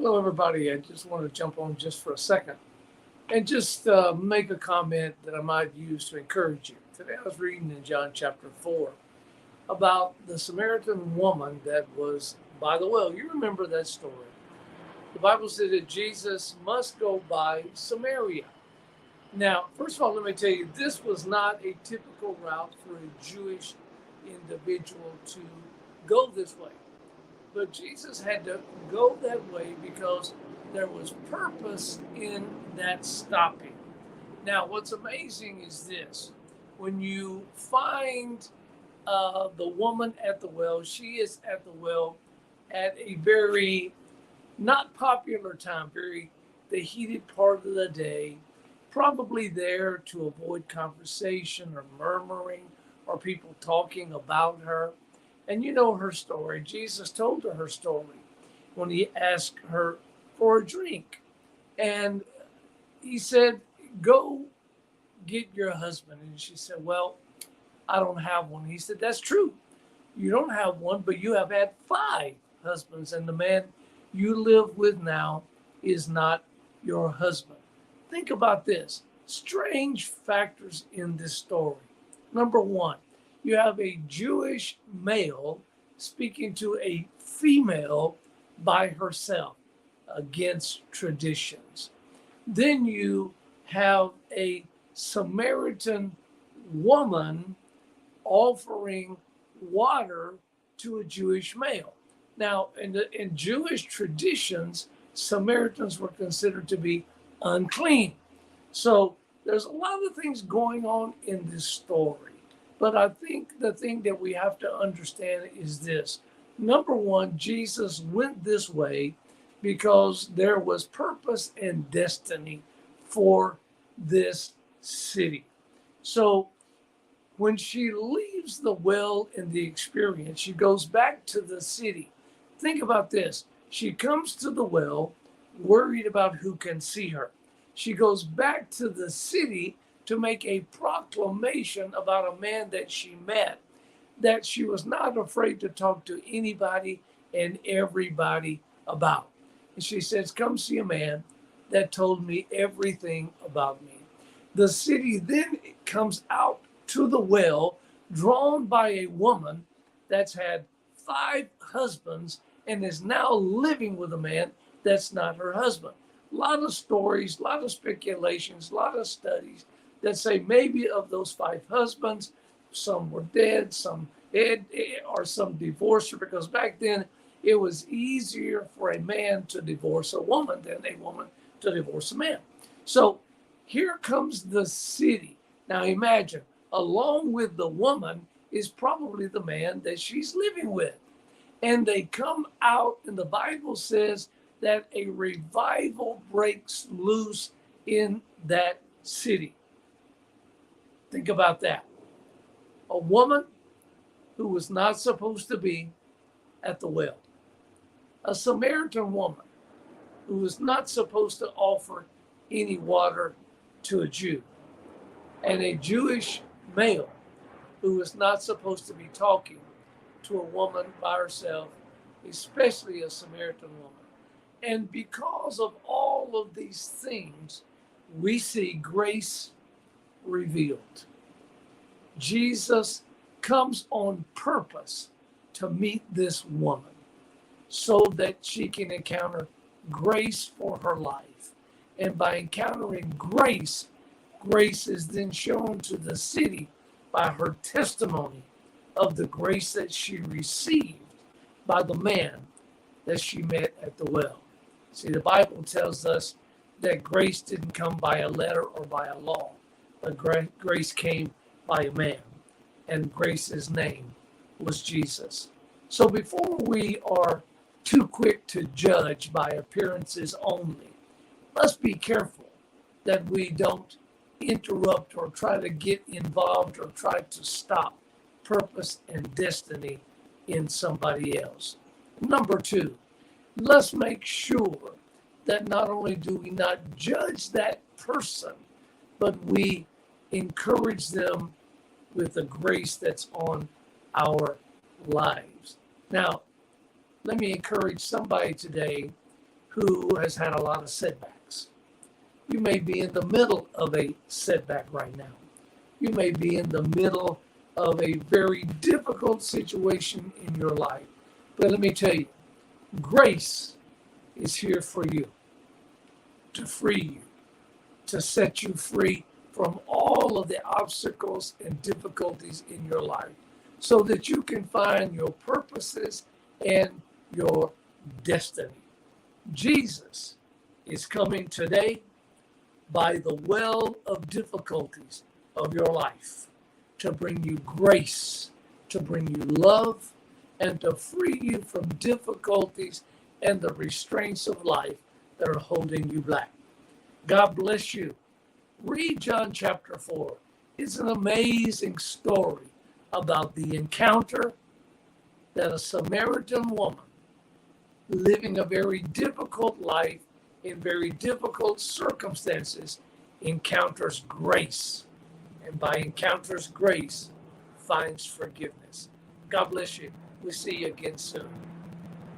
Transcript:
Hello, everybody. I just want to jump on just for a second and just make a comment that I might use to encourage you. Today, I was reading in John chapter 4 about the Samaritan woman that was by the well. You remember that story. The Bible said that Jesus must go by Samaria. Now, first of all, let me tell you, this was not a typical route for a Jewish individual to go this way. But Jesus had to go that way because there was purpose in that stopping. Now, what's amazing is this. When you find the woman at the well, she is at the well at a very not popular time, very the heated part of the day, probably there to avoid conversation or murmuring or people talking about her. And you know her story. Jesus told her story when he asked her for a drink. And he said, "Go get your husband." And she said, "Well, I don't have one." He said, "That's true. You don't have one, but you have had five husbands, and the man you live with now is not your husband." Think about this. Strange factors in this story. Number one, you have a Jewish male speaking to a female by herself against traditions. Then you have a Samaritan woman offering water to a Jewish male. Now, in Jewish traditions, Samaritans were considered to be unclean. So there's a lot of things going on in this story. But I think the thing that we have to understand is this. Number one, Jesus went this way because there was purpose and destiny for this city. So when she leaves the well in the experience, she goes back to the city. Think about this. She comes to the well worried about who can see her. She goes back to the city to make a proclamation about a man that she met, that she was not afraid to talk to anybody and everybody about. And she says, "Come see a man that told me everything about me." The city then comes out to the well, drawn by a woman that's had five husbands and is now living with a man that's not her husband. A lot of stories, a lot of speculations, a lot of studies that say maybe of those five husbands, some were dead, some dead, or some divorced her, because back then it was easier for a man to divorce a woman than a woman to divorce a man. So here comes the city. Now imagine, along with the woman is probably the man that she's living with. And they come out, and the Bible says that a revival breaks loose in that city. Think about that. A woman who was not supposed to be at the well. A Samaritan woman who was not supposed to offer any water to a Jew. And a Jewish male who was not supposed to be talking to a woman by herself, especially a Samaritan woman. And because of all of these things, we see grace revealed. Jesus comes on purpose to meet this woman so that she can encounter grace for her life. And by encountering grace, grace is then shown to the city by her testimony of the grace that she received by the man that she met at the well. See, the Bible tells us that grace didn't come by a letter or by a law, but grace came by a man, and grace's name was Jesus. So before we are too quick to judge by appearances only, let's be careful that we don't interrupt or try to get involved or try to stop purpose and destiny in somebody else. Number two, let's make sure that not only do we not judge that person, but we encourage them with the grace that's on our lives. Now, let me encourage somebody today who has had a lot of setbacks. You may be in the middle of a setback right now. You may be in the middle of a very difficult situation in your life. But let me tell you, grace is here for you, to free you, to set you free from all of the obstacles and difficulties in your life, so that you can find your purposes and your destiny. Jesus is coming today by the well of difficulties of your life to bring you grace, to bring you love, and to free you from difficulties and the restraints of life that are holding you back. God bless you. Read John chapter 4. It's an amazing story about the encounter that a Samaritan woman living a very difficult life in very difficult circumstances encounters grace. And by encounters grace, finds forgiveness. God bless you. We'll see you again soon.